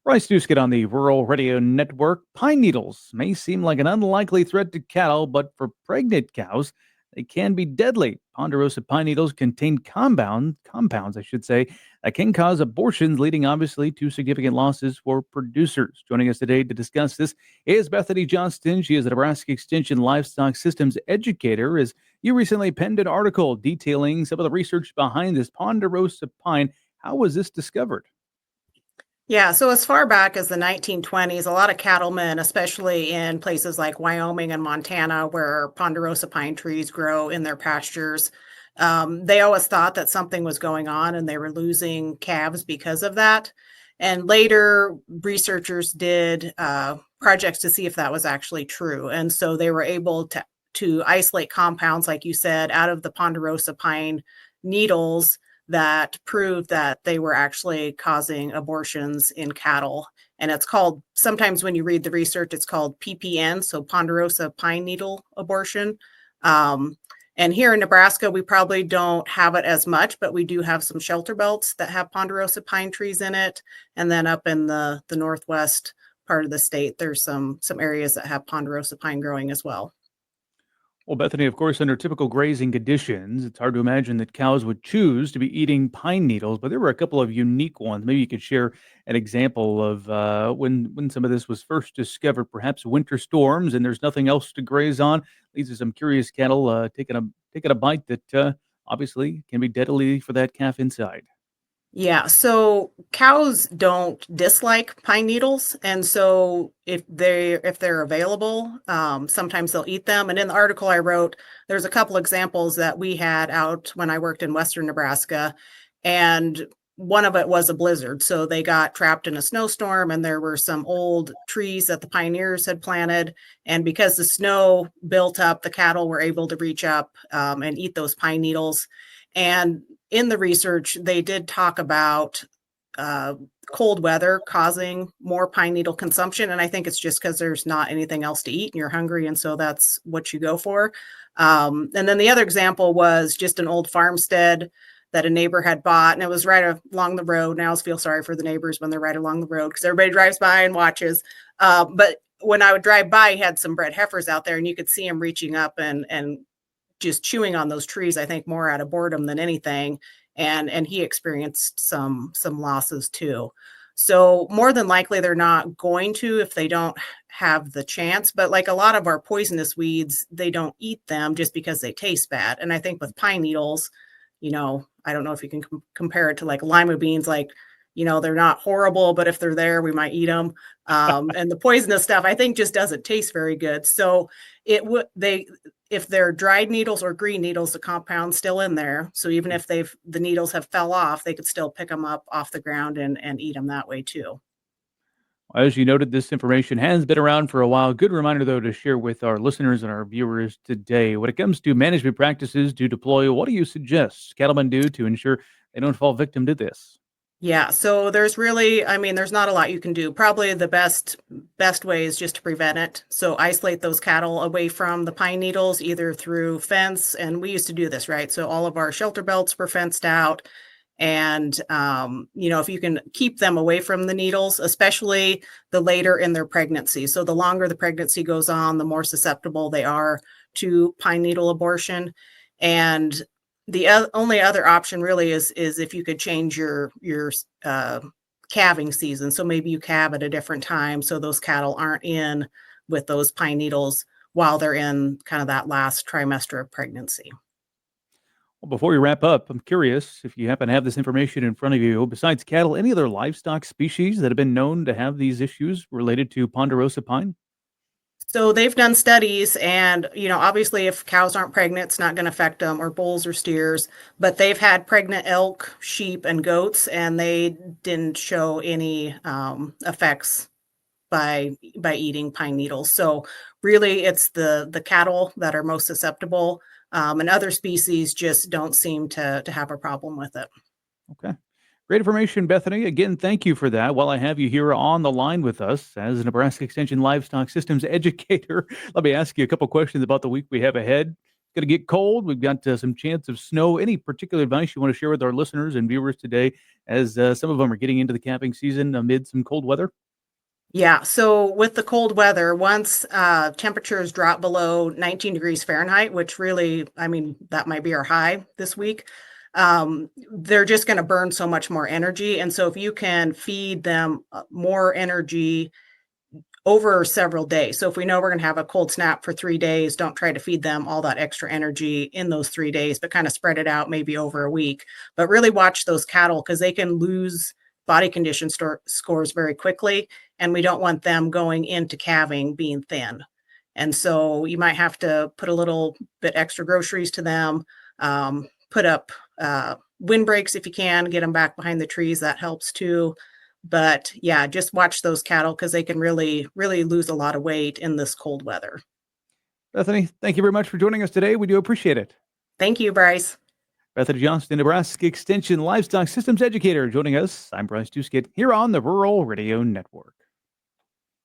Rice Newskid on the Rural Radio Network. Pine needles may seem like an unlikely threat to cattle, but for pregnant cows, they can be deadly. Ponderosa pine needles contain compounds, I should say, that can cause abortions, leading obviously to significant losses for producers. Joining us today to discuss this is Bethany Johnston. She is a Nebraska Extension Livestock Systems educator. As you recently penned an article detailing some of the research behind this Ponderosa pine, how was this discovered? Yeah, so as far back as the 1920s, a lot of cattlemen, especially in places like Wyoming and Montana, where ponderosa pine trees grow in their pastures, they always thought that something was going on and they were losing calves because of that. And later, researchers did projects to see if that was actually true. And so they were able to isolate compounds, like you said, out of the ponderosa pine needles that proved that they were actually causing abortions in cattle. And it's called, sometimes when you read the research, it's called PPN, so ponderosa pine needle abortion. And here in Nebraska, we probably don't have it as much, but we do have some shelter belts that have ponderosa pine trees in it. And then up in the northwest part of the state, there's some areas that have ponderosa pine growing as well. Well, Bethany, of course, under typical grazing conditions, it's hard to imagine that cows would choose to be eating pine needles, but there were a couple of unique ones. Maybe you could share an example of when some of this was first discovered, perhaps winter storms, and there's nothing else to graze on. Leads to some curious cattle taking a bite that obviously can be deadly for that calf inside. Yeah, so cows don't dislike pine needles, and so if they're available, sometimes they'll eat them. And in the article I wrote, there's a couple examples that we had out when I worked in Western Nebraska, and one of it was a blizzard. So they got trapped in a snowstorm, and there were some old trees that the pioneers had planted, and because the snow built up, the cattle were able to reach up and eat those pine needles. And in the research, they did talk about uh, cold weather causing more pine needle consumption. And I think it's just because there's not anything else to eat and you're hungry. And so that's what you go for. And then the other example was just an old farmstead that a neighbor had bought, and it was right along the road. And I always feel sorry for the neighbors when they're right along the road because everybody drives by and watches. But when I would drive by, he had some bred heifers out there, and you could see him reaching up and just chewing on those trees, I think more out of boredom than anything. And he experienced some losses too. So more than likely they're not going to if they don't have the chance. But like a lot of our poisonous weeds, they don't eat them just because they taste bad. And I think with pine needles, I don't know if you can compare it to like lima beans, like, they're not horrible, but if they're there, we might eat them. And the poisonous stuff, I think, just doesn't taste very good. So if they're dried needles or green needles, the compound's still in there. So even if the needles have fell off, they could still pick them up off the ground and eat them that way too. As you noted, this information has been around for a while. Good reminder, though, to share with our listeners and our viewers today. When it comes to management practices to deploy, what do you suggest cattlemen do to ensure they don't fall victim to this? Yeah, so there's really, there's not a lot you can do. Probably the best way is just to prevent it. So isolate those cattle away from the pine needles, either through fence, and we used to do this, right? So all of our shelter belts were fenced out. And if you can keep them away from the needles, especially the later in their pregnancy. So the longer the pregnancy goes on, the more susceptible they are to pine needle abortion. And the only other option really is if you could change your calving season. So maybe you calve at a different time so those cattle aren't in with those pine needles while they're in kind of that last trimester of pregnancy. Well, before we wrap up, I'm curious if you happen to have this information in front of you. Besides cattle, any other livestock species that have been known to have these issues related to ponderosa pine? So they've done studies, and obviously, if cows aren't pregnant, it's not going to affect them, or bulls or steers. But they've had pregnant elk, sheep, and goats, and they didn't show any effects by eating pine needles. So really, it's the cattle that are most susceptible, and other species just don't seem to have a problem with it. Okay. Great information, Bethany. Again, thank you for that. While I have you here on the line with us as a Nebraska Extension Livestock Systems educator, let me ask you a couple questions about the week we have ahead. going to get cold. We've got some chance of snow. Any particular advice you want to share with our listeners and viewers today as some of them are getting into the camping season amid some cold weather? Yeah, so with the cold weather, once temperatures drop below 19 degrees Fahrenheit, which really, I mean, that might be our high this week, they're just going to burn so much more energy. And so if you can feed them more energy over several days. So if we know we're going to have a cold snap for 3 days, don't try to feed them all that extra energy in those 3 days, but kind of spread it out maybe over a week. But really watch those cattle because they can lose body condition scores very quickly. And we don't want them going into calving being thin. And so you might have to put a little bit extra groceries to them, put up windbreaks if you can, get them back behind the trees. That helps too. But yeah, just watch those cattle because they can really, really lose a lot of weight in this cold weather. Bethany, thank you very much for joining us today. We do appreciate it. Thank you, Bryce. Bethany Johnston, Nebraska Extension Livestock Systems educator, joining us. I'm Bryce Duskett here on the Rural Radio Network.